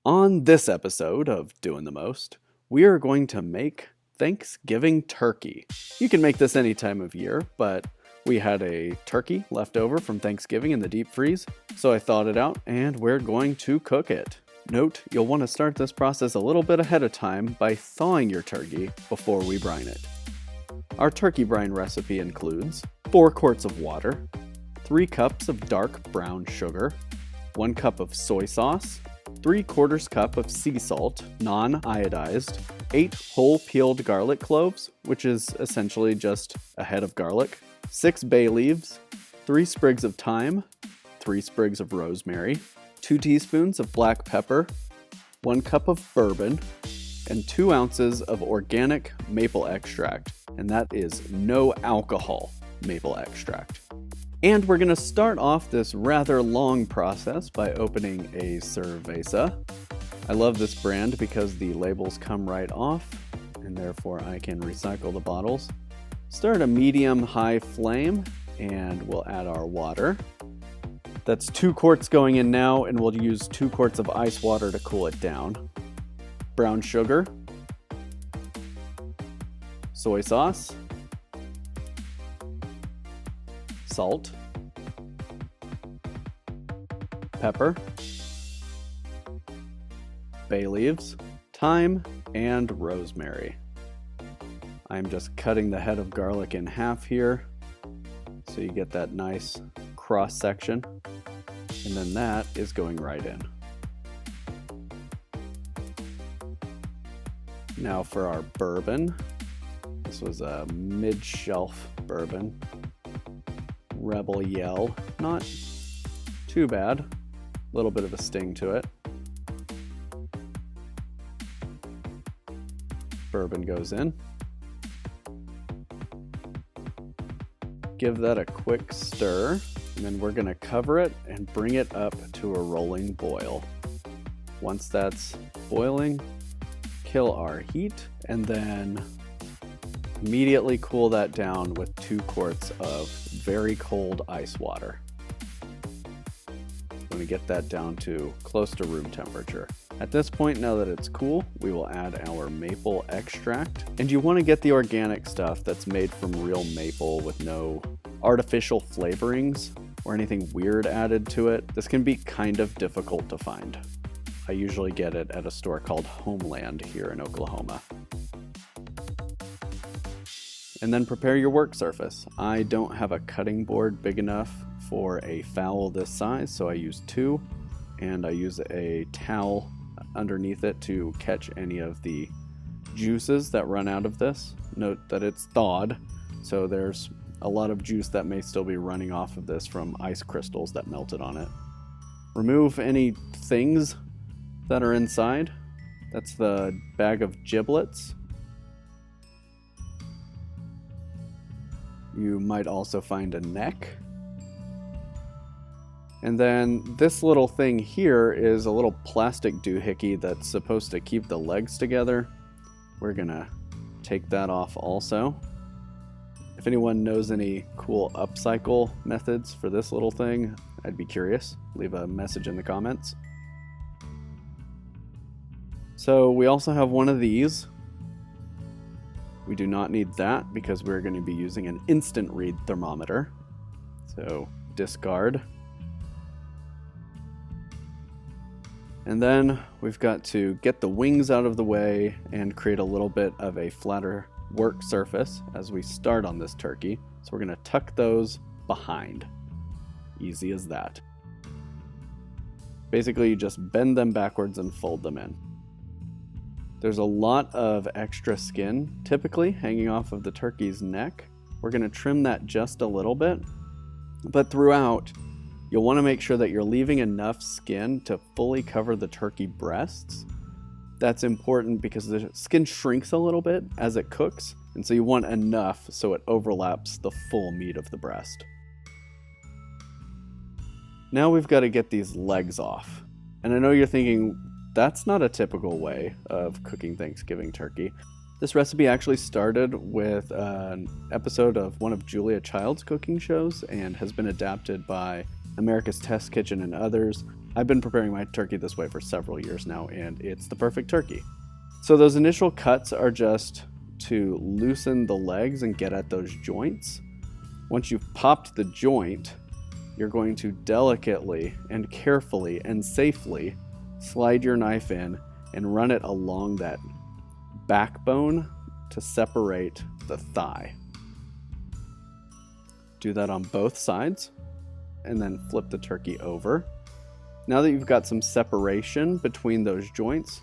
On this episode of Doin the Most, we are going to make Thanksgiving turkey. You can make this any time of year, but we had a turkey left over from Thanksgiving in the deep freeze, so I thawed it out and we're going to cook it. Note, you'll want to start this process a little bit ahead of time by thawing your turkey before we brine it. Our turkey brine recipe includes 4 quarts of water, 3 cups of dark brown sugar, 1 cup of soy sauce, 3/4 cup of sea salt, non-iodized, 8 whole peeled garlic cloves, which is essentially just a head of garlic, 6 bay leaves, 3 sprigs of thyme, 3 sprigs of rosemary, 2 teaspoons of black pepper, 1 cup of bourbon, and 2 ounces of organic maple extract, and that is no alcohol maple extract. And we're going to start off this rather long process by opening a cerveza. I love this brand because the labels come right off, and therefore I can recycle the bottles. Start a medium-high flame, and we'll add our water. That's 2 quarts going in now, and we'll use 2 quarts of ice water to cool it down. Brown sugar, soy sauce, salt, pepper, bay leaves, thyme, and rosemary. I'm just cutting the head of garlic in half here so you get that nice cross section, and then that is going right in. Now for our bourbon. This was a mid-shelf bourbon. Rebel Yell. Not too bad. A little bit of a sting to it. Bourbon goes in. Give that a quick stir, and then we're going to cover it and bring it up to a rolling boil. Once that's boiling, kill our heat, and then immediately cool that down with 2 quarts of very cold ice water. I'm going to get that down to close to room temperature. At this point, now that it's cool, we will add our maple extract. And you want to get the organic stuff that's made from real maple with no artificial flavorings or anything weird added to it. This can be kind of difficult to find. I usually get it at a store called Homeland here in Oklahoma. And then prepare your work surface. I don't have a cutting board big enough for a fowl this size, so I use 2, and I use a towel underneath it to catch any of the juices that run out of this. Note that it's thawed, so there's a lot of juice that may still be running off of this from ice crystals that melted on it. Remove any things that are inside. That's the bag of giblets. You might also find a neck. And then this little thing here is a little plastic doohickey that's supposed to keep the legs together. We're gonna take that off also. If anyone knows any cool upcycle methods for this little thing, I'd be curious. Leave a message in the comments. So we also have one of these. We do not need that because we're going to be using an instant read thermometer. So discard. And then we've got to get the wings out of the way and create a little bit of a flatter work surface as we start on this turkey. So we're going to tuck those behind. Easy as that. Basically, you just bend them backwards and fold them in. There's a lot of extra skin typically hanging off of the turkey's neck. We're going to trim that just a little bit, but throughout, you'll want to make sure that you're leaving enough skin to fully cover the turkey breasts. That's important because the skin shrinks a little bit as it cooks, and so you want enough so it overlaps the full meat of the breast. Now we've got to get these legs off. And I know you're thinking, that's not a typical way of cooking Thanksgiving turkey. This recipe actually started with an episode of one of Julia Child's cooking shows and has been adapted by America's Test Kitchen and others. I've been preparing my turkey this way for several years now, and it's the perfect turkey. So those initial cuts are just to loosen the legs and get at those joints. Once you've popped the joint, you're going to delicately and carefully and safely slide your knife in and run it along that backbone to separate the thigh. Do that on both sides and then flip the turkey over. Now that you've got some separation between those joints,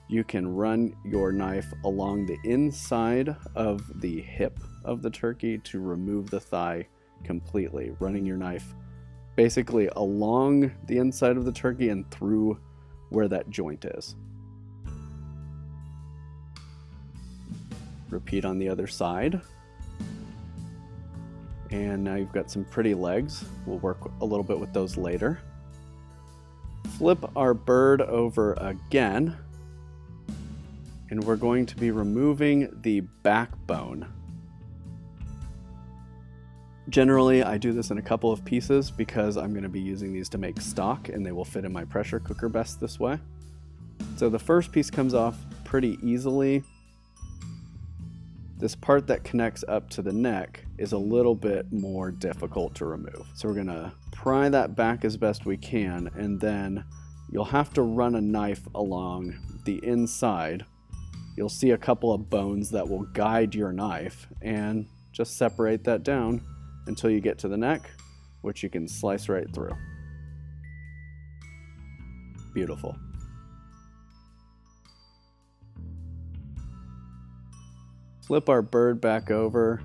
you can run your knife along the inside of the hip of the turkey to remove the thigh completely, running your knife basically along the inside of the turkey and through where that joint is. Repeat on the other side. And now you've got some pretty legs. We'll work a little bit with those later. Flip our bird over again, and we're going to be removing the backbone. Generally, I do this in a couple of pieces because I'm going to be using these to make stock, and they will fit in my pressure cooker best this way. So the first piece comes off pretty easily. This part that connects up to the neck is a little bit more difficult to remove. So we're gonna pry that back as best we can, and then you'll have to run a knife along the inside. You'll see a couple of bones that will guide your knife, and just separate that down until you get to the neck, which you can slice right through. Beautiful. Flip our bird back over.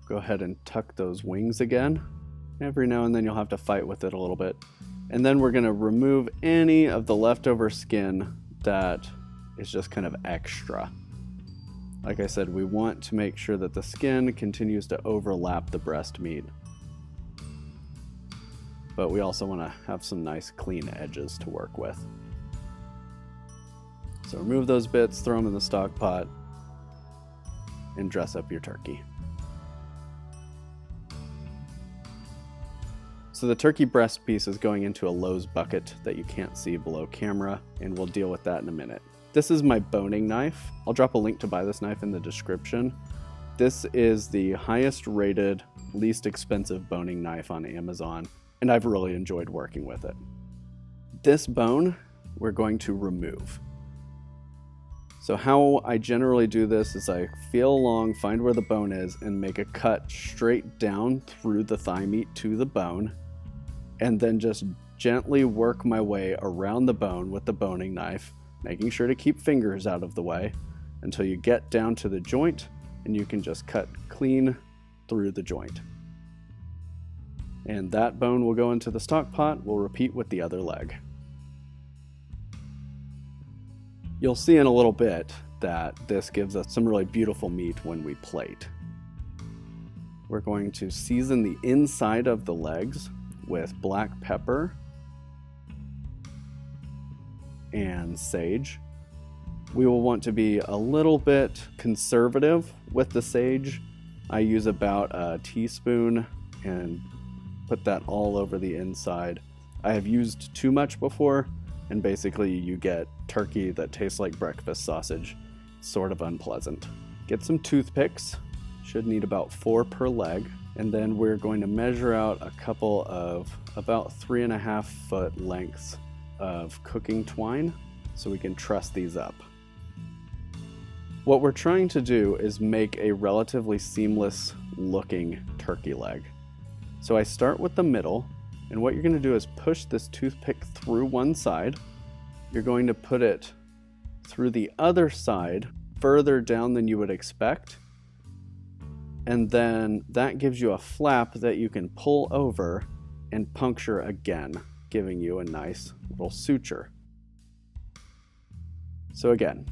Go ahead and tuck those wings again. Every now and then you'll have to fight with it a little bit. And then we're going to remove any of the leftover skin that is just kind of extra. Like I said, we want to make sure that the skin continues to overlap the breast meat. But we also want to have some nice clean edges to work with. So remove those bits, throw them in the stock pot, and dress up your turkey. So the turkey breast piece is going into a Lowe's bucket that you can't see below camera, and we'll deal with that in a minute. This is my boning knife. I'll drop a link to buy this knife in the description. This is the highest rated, least expensive boning knife on Amazon, and I've really enjoyed working with it. This bone we're going to remove. So how I generally do this is I feel along, find where the bone is, and make a cut straight down through the thigh meat to the bone, and then just gently work my way around the bone with the boning knife, making sure to keep fingers out of the way until you get down to the joint, and you can just cut clean through the joint. And that bone will go into the stock pot. We'll repeat with the other leg. You'll see in a little bit that this gives us some really beautiful meat when we plate. We're going to season the inside of the legs with black pepper and sage. We will want to be a little bit conservative with the sage. I use about a teaspoon and put that all over the inside. I have used too much before, and basically you get turkey that tastes like breakfast sausage. It's sort of unpleasant. Get some toothpicks, should need about 4 per leg, and then we're going to measure out a couple of about 3.5 foot lengths of cooking twine so we can truss these up. What we're trying to do is make a relatively seamless looking turkey leg. So I start with the middle, and what you're going to do is push this toothpick through one side. You're going to put it through the other side, further down than you would expect. And then that gives you a flap that you can pull over and puncture again, giving you a nice little suture. So again,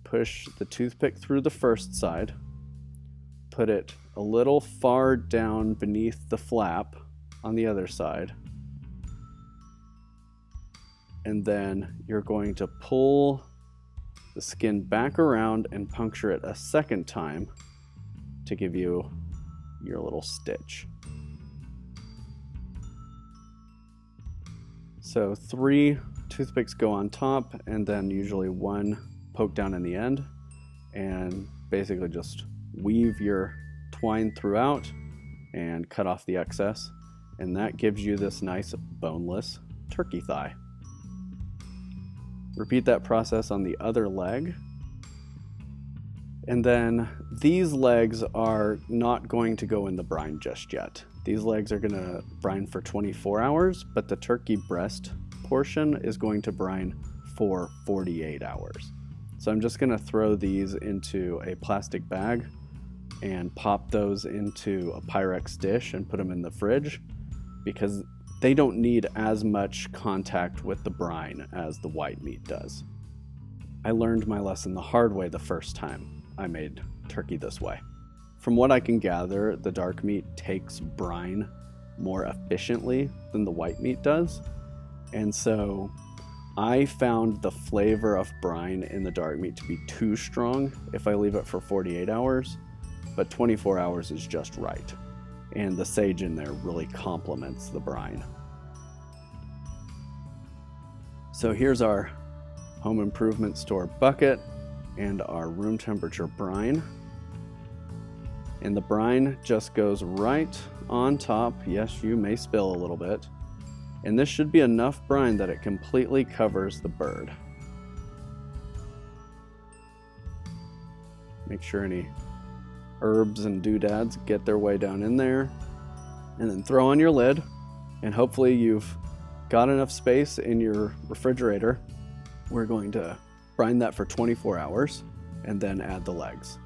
push the toothpick through the first side, put it a little far down beneath the flap on the other side, and then you're going to pull the skin back around and puncture it a second time to give you your little stitch. So 3 toothpicks go on top, and then usually 1 poke down in the end, and basically just weave your twine throughout and cut off the excess, and that gives you this nice boneless turkey thigh. Repeat that process on the other leg. And then these legs are not going to go in the brine just yet. These legs are going to brine for 24 hours, but the turkey breast portion is going to brine for 48 hours. So I'm just going to throw these into a plastic bag and pop those into a Pyrex dish and put them in the fridge, because they don't need as much contact with the brine as the white meat does. I learned my lesson the hard way the first time I made turkey this way. From what I can gather, the dark meat takes brine more efficiently than the white meat does. And so I found the flavor of brine in the dark meat to be too strong if I leave it for 48 hours, but 24 hours is just right. And the sage in there really complements the brine. So here's our home improvement store bucket and our room temperature brine. And the brine just goes right on top. Yes, you may spill a little bit. And this should be enough brine that it completely covers the bird. Make sure any herbs and doodads get their way down in there. And then throw on your lid. And hopefully you've got enough space in your refrigerator. We're going to brine that for 24 hours and then add the legs.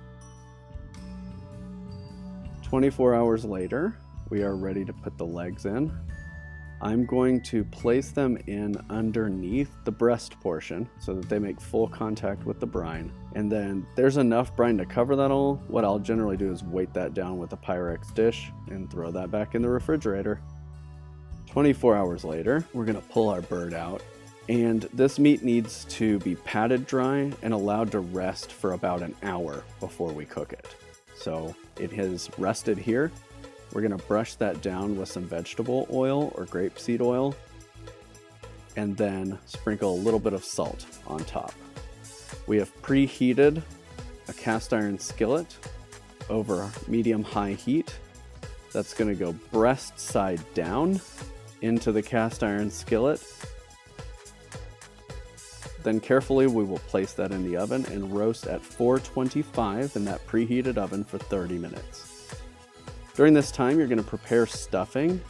24 hours later, we are ready to put the legs in. I'm going to place them in underneath the breast portion so that they make full contact with the brine. And then there's enough brine to cover that all. What I'll generally do is weight that down with a Pyrex dish and throw that back in the refrigerator. 24 hours later, we're going to pull our bird out. And this meat needs to be patted dry and allowed to rest for about an hour before we cook it. So it has rested here. We're going to brush that down with some vegetable oil or grapeseed oil, and then sprinkle a little bit of salt on top. We have preheated a cast iron skillet over medium-high heat. That's going to go breast side down into the cast iron skillet. Then carefully we will place that in the oven and roast at 425 in that preheated oven for 30 minutes. During this time, you're going to prepare stuffing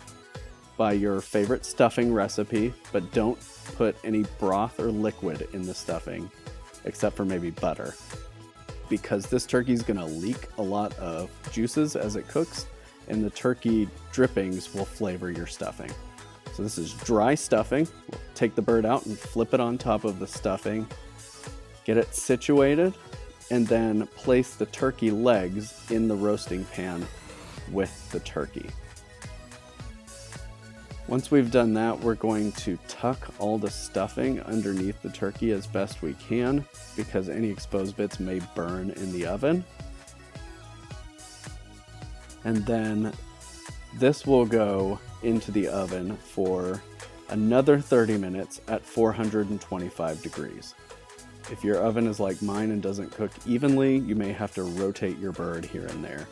by your favorite stuffing recipe, but don't put any broth or liquid in the stuffing, except for maybe butter, because this turkey is going to leak a lot of juices as it cooks, and the turkey drippings will flavor your stuffing. So this is dry stuffing. We'll take the bird out and flip it on top of the stuffing, get it situated, and then place the turkey legs in the roasting pan with the turkey. Once we've done that, we're going to tuck all the stuffing underneath the turkey as best we can, because any exposed bits may burn in the oven. And then this will go into the oven for another 30 minutes at 425 degrees. If your oven is like mine and doesn't cook evenly, you may have to rotate your bird here and there.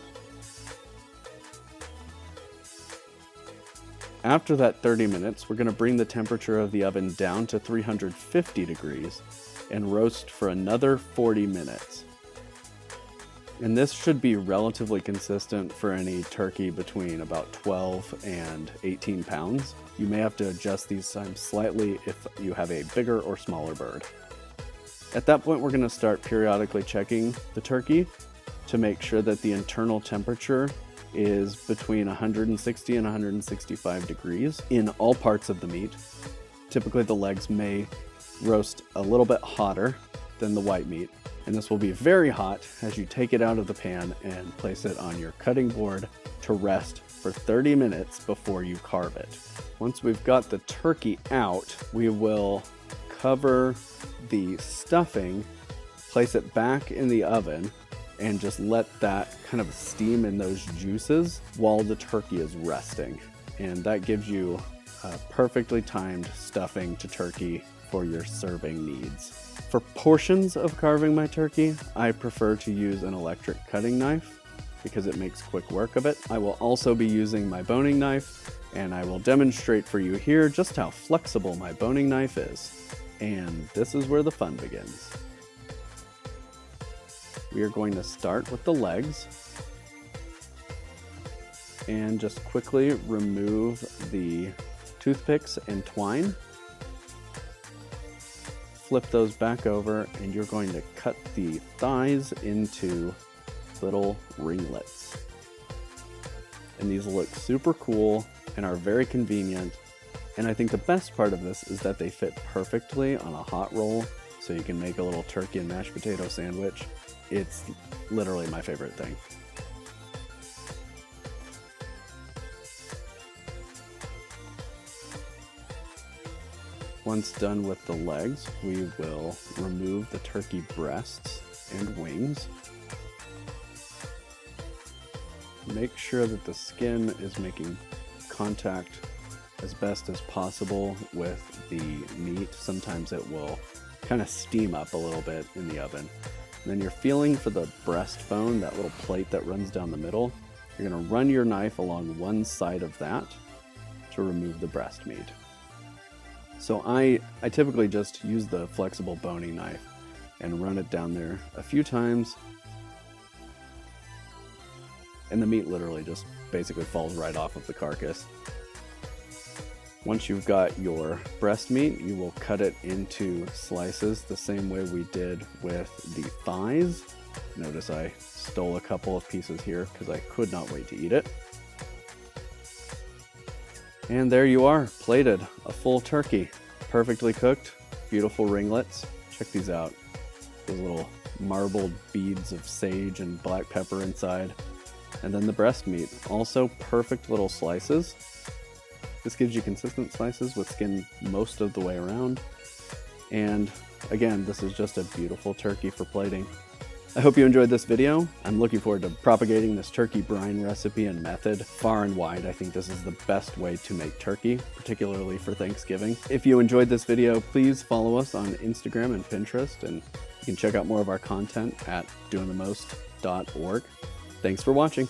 After that 30 minutes, we're going to bring the temperature of the oven down to 350 degrees and roast for another 40 minutes. And this should be relatively consistent for any turkey between about 12 and 18 pounds. You may have to adjust these times slightly if you have a bigger or smaller bird. At that point, we're going to start periodically checking the turkey to make sure that the internal temperature is between 160 and 165 degrees in all parts of the meat. Typically, the legs may roast a little bit hotter than the white meat, and this will be very hot as you take it out of the pan and place it on your cutting board to rest for 30 minutes before you carve it. Once we've got the turkey out, we will cover the stuffing, place it back in the oven, and just let that kind of steam in those juices while the turkey is resting. And that gives you perfectly timed stuffing to turkey for your serving needs. For portions of carving my turkey, I prefer to use an electric cutting knife because it makes quick work of it. I will also be using my boning knife, and I will demonstrate for you here just how flexible my boning knife is. And this is where the fun begins. We are going to start with the legs and just quickly remove the toothpicks and twine. Flip those back over, and you're going to cut the thighs into little ringlets. And these look super cool and are very convenient. And I think the best part of this is that they fit perfectly on a hot roll, so you can make a little turkey and mashed potato sandwich. It's literally my favorite thing. Once done with the legs, we will remove the turkey breasts and wings. Make sure that the skin is making contact as best as possible with the meat. Sometimes it will kind of steam up a little bit in the oven. And then you're feeling for the breastbone, that little plate that runs down the middle. You're going to run your knife along one side of that to remove the breast meat. So I typically just use the flexible boning knife and run it down there a few times, and the meat literally just basically falls right off of the carcass. Once you've got your breast meat, you will cut it into slices the same way we did with the thighs. Notice I stole a couple of pieces here because I could not wait to eat it. And there you are, plated, a full turkey, perfectly cooked, beautiful ringlets. Check these out, those little marbled beads of sage and black pepper inside. And then the breast meat, also perfect little slices. This gives you consistent slices with skin most of the way around. And again, this is just a beautiful turkey for plating. I hope you enjoyed this video. I'm looking forward to propagating this turkey brine recipe and method far and wide. I think this is the best way to make turkey, particularly for Thanksgiving. If you enjoyed this video, please follow us on Instagram and Pinterest, and you can check out more of our content at dointhemost.org. Thanks for watching.